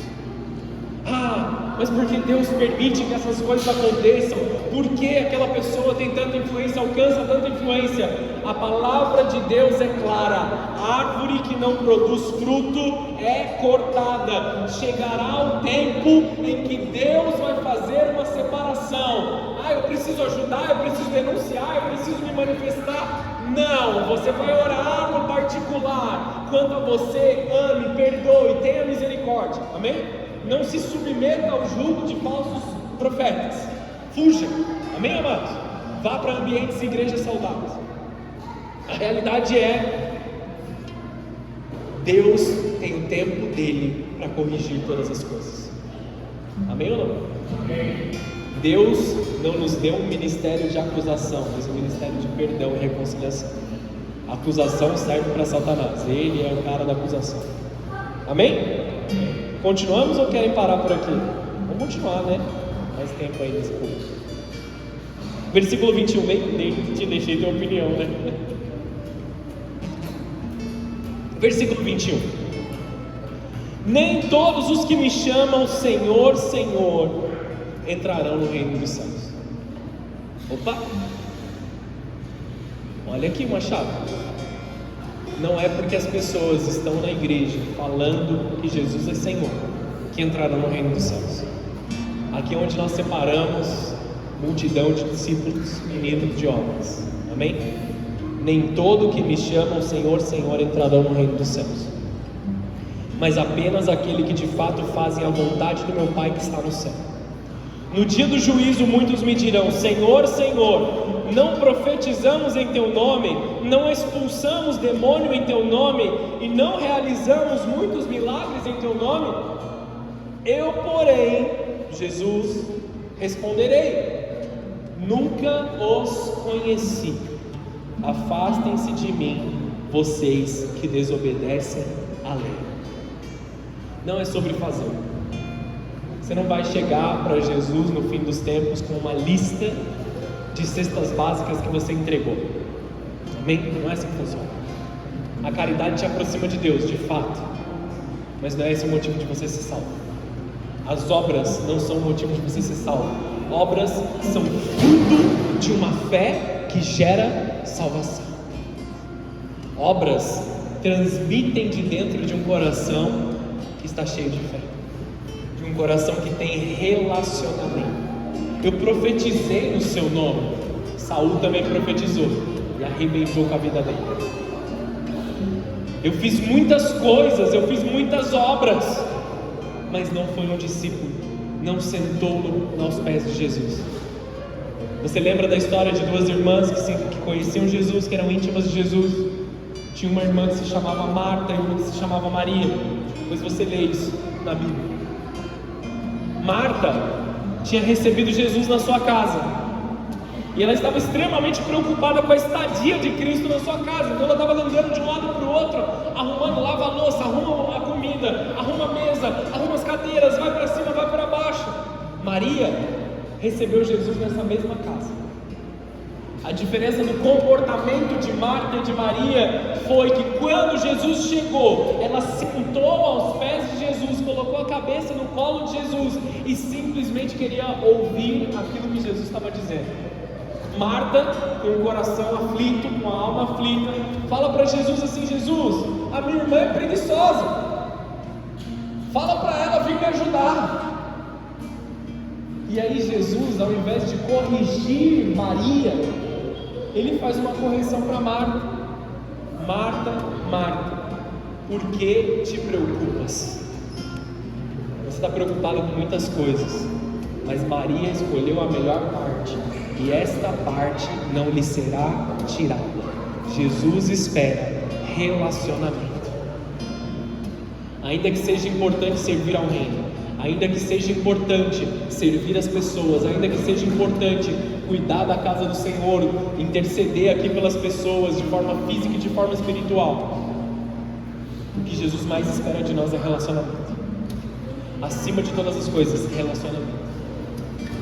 Ah, mas por que Deus permite que essas coisas aconteçam? Por que aquela pessoa tem tanta influência, alcança tanta influência? A palavra de Deus é clara: a árvore que não produz fruto é cortada. Chegará o tempo em que Deus vai fazer uma separação. Ah, eu preciso ajudar, eu preciso denunciar, eu preciso me manifestar. Não, você vai orar no particular. Quanto a você, ame, perdoe, tenha misericórdia. Amém? Não se submeta ao jugo de falsos profetas. Fuja. Amém, amados? Vá para ambientes e igrejas saudáveis. A realidade é: Deus tem o tempo dele para corrigir todas as coisas. Amém ou não? Amém. Deus não nos deu um ministério de acusação, mas um ministério de perdão e reconciliação. A acusação serve para Satanás. Ele é o cara da acusação. Amém? Continuamos ou querem parar por aqui? Vamos continuar, né? Mais tempo aí nesse curso. Versículo 21, bem, te deixei ter opinião, né? Versículo 21. Nem todos os que me chamam Senhor, Senhor entrarão no reino dos céus. Opa! Olha aqui uma chave. Não é porque as pessoas estão na igreja falando que Jesus é Senhor que entrarão no reino dos céus. Aqui é onde nós separamos multidão de discípulos e livros de obras. Amém? Nem todo que me chamam Senhor, Senhor entrarão no reino dos céus, mas apenas aquele que de fato fazem a vontade do meu Pai que está no céu. No dia do juízo muitos me dirão: Senhor, Senhor, não profetizamos em Teu nome, não expulsamos demônio em Teu nome, e não realizamos muitos milagres em Teu nome? Eu, porém, Jesus, responderei: nunca os conheci. Afastem-se de mim, vocês que desobedecem à lei. Não é sobre fazer. Você não vai chegar para Jesus no fim dos tempos com uma lista de cestas básicas que você entregou. Amém? Não é assim que funciona. A caridade te aproxima de Deus, de fato, mas não é esse o motivo de você ser salvo. As obras não são o motivo de você ser salvo. Obras são fruto de uma fé que gera salvação. Obras transmitem de dentro de um coração que está cheio de fé, de um coração que tem relacionamento. Eu profetizei no seu nome. Saul também profetizou e arrebentou com a vida dele. Eu fiz muitas coisas, eu fiz muitas obras, mas não foi um discípulo, não sentou aos pés de Jesus. Você lembra da história de duas irmãs que conheciam Jesus, que eram íntimas de Jesus? Tinha uma irmã que se chamava Marta e uma que se chamava Maria. Depois você lê isso na Bíblia. Marta tinha recebido Jesus na sua casa, e ela estava extremamente preocupada com a estadia de Cristo na sua casa. Então ela estava andando de um lado para o outro, arrumando, lava a louça, arruma a comida, arruma a mesa, arruma as cadeiras, vai para cima, vai para baixo. Maria recebeu Jesus nessa mesma casa. A diferença do comportamento de Marta e de Maria foi que quando Jesus chegou, ela sentou aos pés de Jesus, colocou a cabeça no colo de Jesus e simplesmente queria ouvir aquilo que Jesus estava dizendo. Marta, com o coração aflito, com a alma aflita, fala para Jesus assim: Jesus, a minha irmã é preguiçosa, fala para ela vir me ajudar. E aí Jesus, ao invés de corrigir Maria, ele faz uma correção para Marta. Marta, Marta, por que te preocupas? Você está preocupado com muitas coisas, mas Maria escolheu a melhor parte, e esta parte não lhe será tirada. Jesus espera relacionamento. Ainda que seja importante servir ao reino, ainda que seja importante servir as pessoas, ainda que seja importante cuidar da casa do Senhor, interceder aqui pelas pessoas de forma física e de forma espiritual, o que Jesus mais espera de nós é relacionamento. Acima de todas as coisas, relacionamento.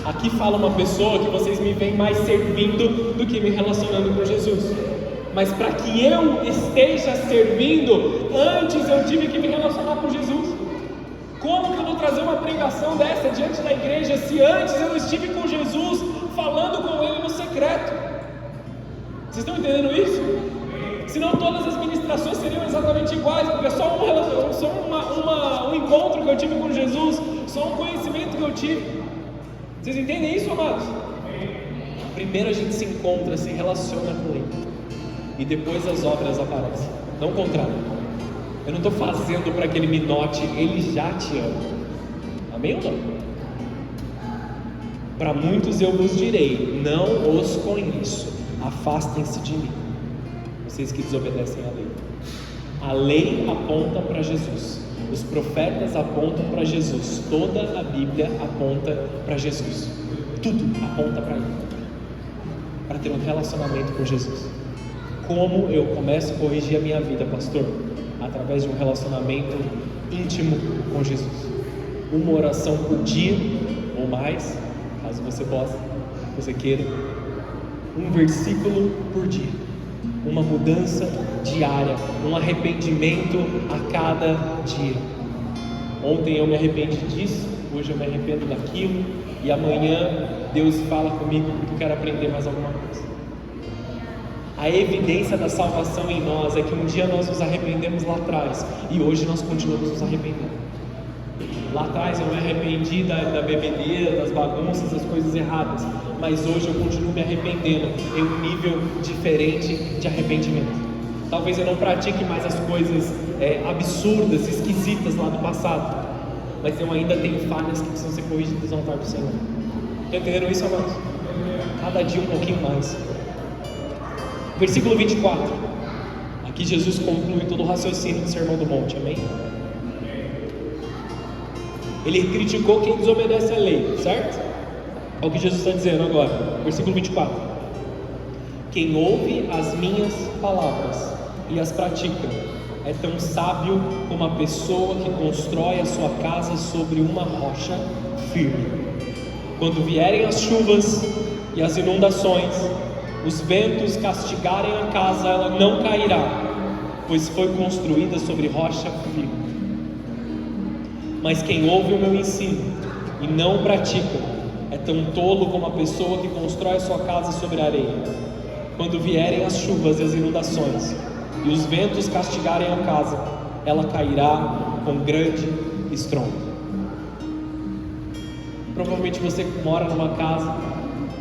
Aqui fala uma pessoa que vocês me veem mais servindo do que me relacionando com Jesus. Mas para que eu esteja servindo, antes eu tive que me relacionar com Jesus. Como que eu vou trazer uma pregação dessa diante da igreja se antes eu não estive com Jesus, falando com Ele no secreto? Vocês estão entendendo isso? Senão todas as ministrações seriam exatamente iguais, porque é só um encontro que eu tive com Jesus, só um conhecimento que eu tive. Vocês entendem isso, amados? Primeiro a gente se encontra, se relaciona com Ele, e depois as obras aparecem, não o contrário. Eu não estou fazendo para que Ele me note, Ele já te ama. Amém ou não? Para muitos eu vos direi, não os conheço, afastem-se de mim, vocês que desobedecem à lei. A lei aponta para Jesus, os profetas apontam para Jesus, toda a Bíblia aponta para Jesus, tudo aponta para Ele, para ter um relacionamento com Jesus. Como eu começo a corrigir a minha vida, pastor? Através de um relacionamento íntimo com Jesus. Uma oração por dia ou mais, caso você possa, você queira. Um versículo por dia. Uma mudança diária, um arrependimento a cada dia. Ontem eu me arrependi disso, hoje eu me arrependo daquilo, e amanhã Deus fala comigo porque eu quero aprender mais alguma coisa. A evidência da salvação em nós é que um dia nós nos arrependemos lá atrás, e hoje nós continuamos nos arrependendo. Lá atrás eu me arrependi da bebedeira, das bagunças, das coisas erradas, mas hoje eu continuo me arrependendo em um nível diferente de arrependimento. Talvez eu não pratique mais as coisas absurdas, esquisitas lá do passado, mas eu ainda tenho falhas que precisam ser corrigidas ao altar do Senhor. Entenderam isso, amados? Cada dia um pouquinho mais. Versículo 24. Aqui Jesus conclui todo o raciocínio do Sermão do Monte, amém? Ele criticou quem desobedece à lei, certo? É o que Jesus está dizendo agora, versículo 24. Quem ouve as minhas palavras e as pratica é tão sábio como a pessoa que constrói a sua casa sobre uma rocha firme. Quando vierem as chuvas e as inundações, os ventos castigarem a casa, ela não cairá, pois foi construída sobre rocha firme. Mas quem ouve o meu ensino e não o pratica é tão tolo como a pessoa que constrói sua casa sobre areia. Quando vierem as chuvas e as inundações e os ventos castigarem a casa, ela cairá com grande estrondo. Provavelmente você mora numa casa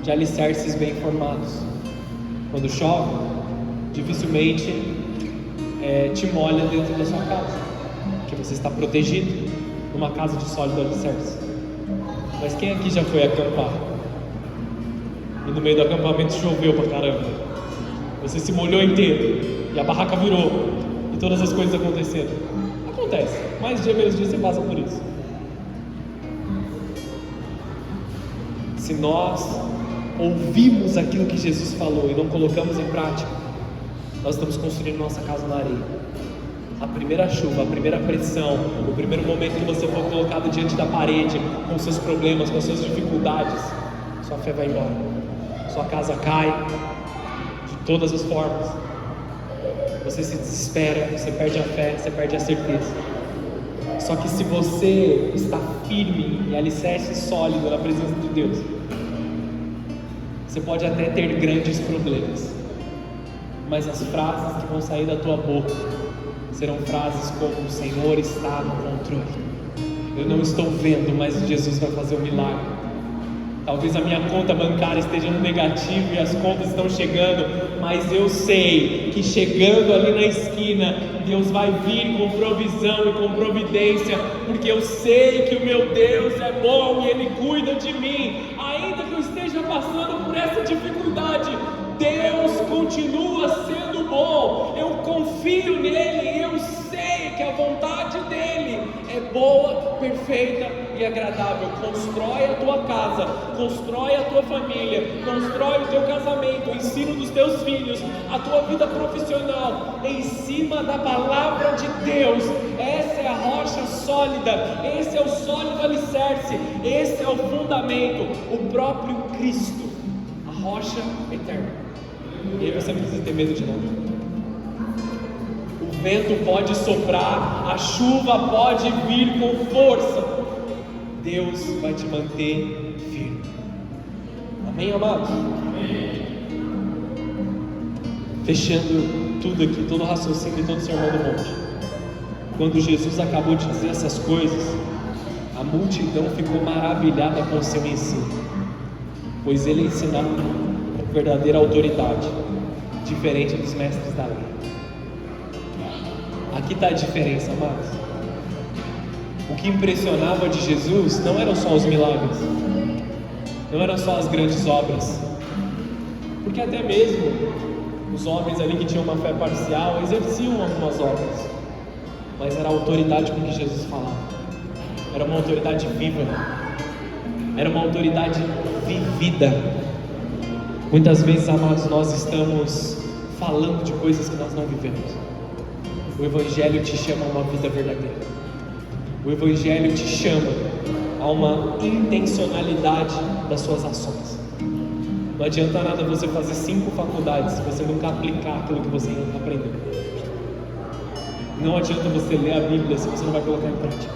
de alicerces bem formados. Quando chove, dificilmente te molha dentro da sua casa, porque você está protegido, numa casa de sólido alicerce. Mas quem aqui já foi acampar? E no meio do acampamento choveu pra caramba. Você se molhou inteiro e a barraca virou e todas as coisas aconteceram. Acontece, mais dia menos dia você passa por isso. Se nós ouvimos aquilo que Jesus falou e não colocamos em prática, nós estamos construindo nossa casa na areia. A primeira chuva, a primeira pressão, o primeiro momento que você for colocado diante da parede, com seus problemas, com suas dificuldades, sua fé vai embora, sua casa cai, de todas as formas. Você se desespera, você perde a fé, você perde a certeza. Só que se você está firme e alicerce sólido na presença de Deus, você pode até ter grandes problemas, mas as frases que vão sair da tua boca serão frases como: o Senhor está no controle. Eu não estou vendo, mas Jesus vai fazer um milagre. Talvez a minha conta bancária esteja no negativo e as contas estão chegando, mas eu sei que chegando ali na esquina, Deus vai vir com provisão e com providência, porque eu sei que o meu Deus é bom e Ele cuida de mim. Ainda que eu esteja passando por essa dificuldade, Deus continua sendo bom. Eu confio nele, eu sei que a vontade dele é boa, perfeita e agradável. Constrói a tua casa, constrói a tua família, constrói o teu casamento, o ensino dos teus filhos, a tua vida profissional em cima da palavra de Deus. Essa é a rocha sólida, esse é o sólido alicerce, esse é o fundamento, o próprio Cristo, a rocha eterna. E aí você não precisa ter medo de nada. O vento pode soprar, a chuva pode vir com força, Deus vai te manter firme. Amém, amados? Amém. Fechando tudo aqui, todo o raciocínio e todo o sermão do monte. Quando Jesus acabou de dizer essas coisas, a multidão ficou maravilhada com o seu ensino, pois ele ensinava com verdadeira autoridade, diferente dos mestres da lei. Aqui está a diferença, amados. O que impressionava de Jesus não eram só os milagres, não eram só as grandes obras, porque até mesmo os homens ali que tinham uma fé parcial exerciam algumas obras, mas era a autoridade com que Jesus falava, era uma autoridade viva, era uma autoridade vivida. Muitas vezes, amados, nós estamos falando de coisas que nós não vivemos. O Evangelho te chama a uma vida verdadeira. O Evangelho te chama a uma intencionalidade das suas ações. Não adianta nada você fazer 5 faculdades se você nunca aplicar aquilo que você aprendeu. Não adianta você ler a Bíblia se você não vai colocar em prática.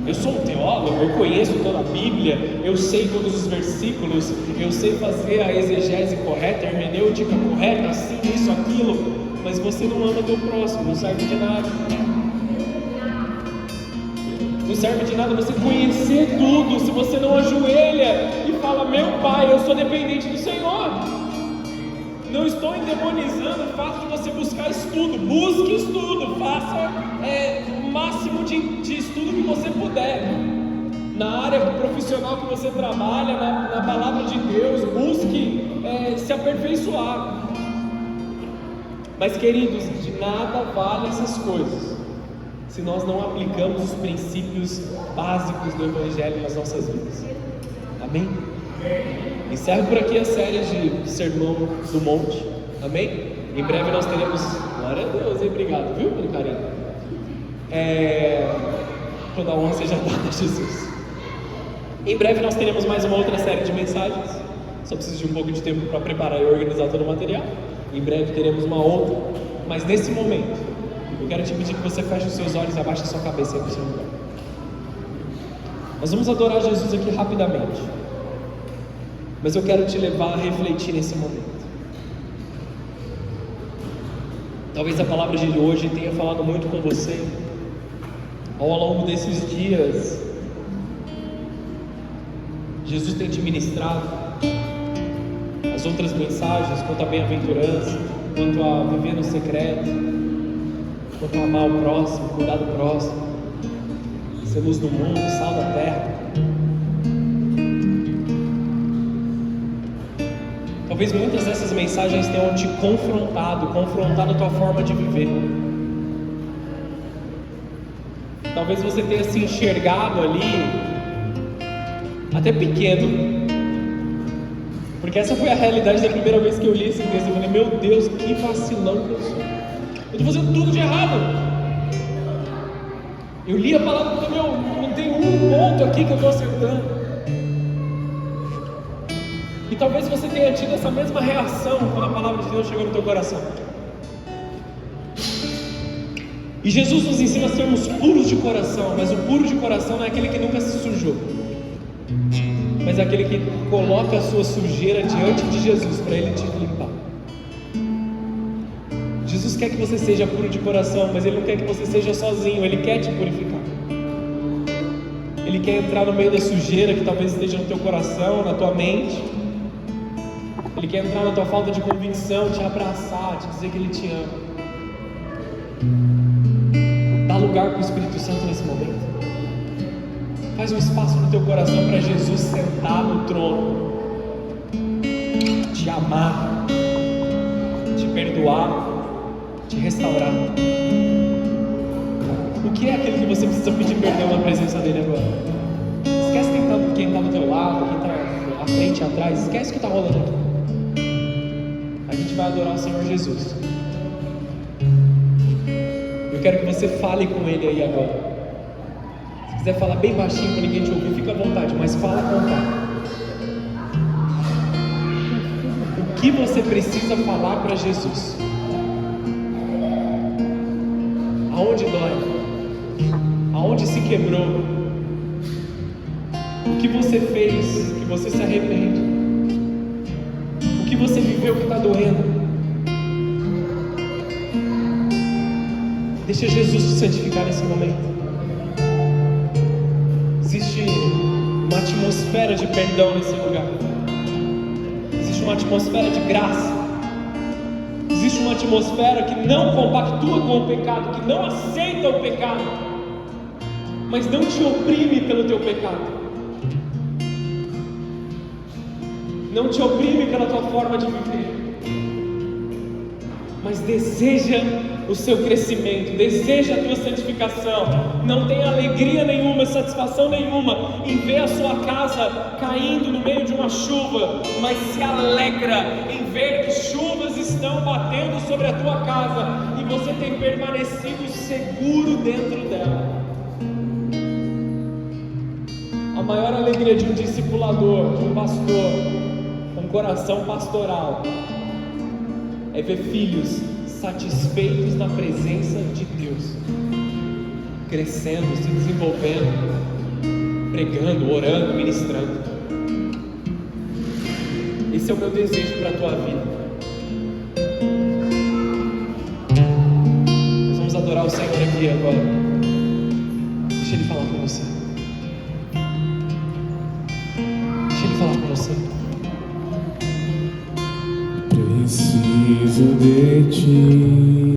Eu sou um teólogo, eu conheço toda a Bíblia, eu sei todos os versículos, eu sei fazer a exegese correta, a hermenêutica correta, assim, isso, aquilo, mas você não ama teu próximo, não serve de nada. Não serve de nada você conhecer tudo, se você não ajoelha e fala: meu Pai, eu sou dependente do Senhor. Não estou endemonizando o fato de você buscar estudo, busque estudo, faça o máximo de estudo que você puder, na área profissional que você trabalha, na palavra de Deus, busque se aperfeiçoar. Mas, queridos, de nada vale essas coisas se nós não aplicamos os princípios básicos do Evangelho nas nossas vidas. Amém? Encerro por aqui a série de Sermão do Monte. Amém? Em breve nós teremos... Glória a Deus, hein? Obrigado, viu, pelo carinho. Toda a honra seja dada a Jesus. Em breve nós teremos mais uma outra série de mensagens. Só preciso de um pouco de tempo para preparar e organizar todo o material. Em breve teremos uma outra. Mas nesse momento, eu quero te pedir que você feche os seus olhos e abaixe a sua cabeça aí para o seu lugar. Nós vamos adorar Jesus aqui rapidamente, mas eu quero te levar a refletir nesse momento. Talvez a palavra de hoje tenha falado muito com você. Ao longo desses dias, Jesus tem te ministrado as outras mensagens quanto à bem-aventurança, quanto a viver no secreto, quanto a amar o próximo, cuidar do próximo. ser luz do mundo, sal da terra. Talvez muitas dessas mensagens tenham te confrontado a tua forma de viver. Talvez você tenha se enxergado ali, até pequeno, porque essa foi a realidade da primeira vez que eu li esse texto. Eu falei, meu Deus, que vacilão que eu sou. Eu estou fazendo tudo de errado. Eu li a palavra e falei, não tem um ponto aqui que eu estou acertando. E talvez você tenha tido essa mesma reação quando a palavra de Deus chegou no teu coração. E Jesus nos ensina a sermos puros de coração, mas o puro de coração não é aquele que nunca se sujou, mas é aquele que coloca a sua sujeira diante de Jesus para Ele te limpar. Jesus quer que você seja puro de coração, mas Ele não quer que você seja sozinho, Ele quer te purificar. Ele quer entrar no meio da sujeira que talvez esteja no teu coração, na tua mente. Ele quer entrar na tua falta de convicção, te abraçar, te dizer que Ele te ama. Dá lugar para o Espírito Santo nesse momento. Faz um espaço no teu coração para Jesus sentar no trono, te amar, te perdoar, te restaurar. O que é aquilo que você precisa pedir perdão na presença dele agora? Esquece quem está do teu lado, quem está à frente e atrás. Esquece o que está rolando aqui. A gente vai adorar o Senhor Jesus. Eu quero que você fale com Ele aí agora. Se quiser falar bem baixinho para ninguém te ouvir, fica à vontade, mas fala com vontade. O que você precisa falar para Jesus? Aonde dói? Aonde se quebrou? O que você fez que você se arrepende? O que você viveu que está doendo? Deixa Jesus te santificar nesse momento. Existe uma atmosfera de perdão nesse lugar. Existe uma atmosfera de graça. Existe uma atmosfera que não compactua com o pecado, que não aceita o pecado, mas não te oprime pelo teu pecado, não te oprime pela tua forma de viver, mas deseja o seu crescimento, deseja a tua santificação. Não tem alegria nenhuma, satisfação nenhuma em ver a sua casa caindo no meio de uma chuva, mas se alegra em ver que chuvas estão batendo sobre a tua casa e você tem permanecido seguro dentro dela. A maior alegria de um discipulador, de um pastor com coração pastoral, é ver filhos satisfeitos na presença de Deus, crescendo, se desenvolvendo, pregando, orando, ministrando. Esse é o meu desejo para a tua vida. Nós vamos adorar o Senhor aqui agora. Deixa Ele falar com você. Deixa Ele falar com você. Preciso de ti.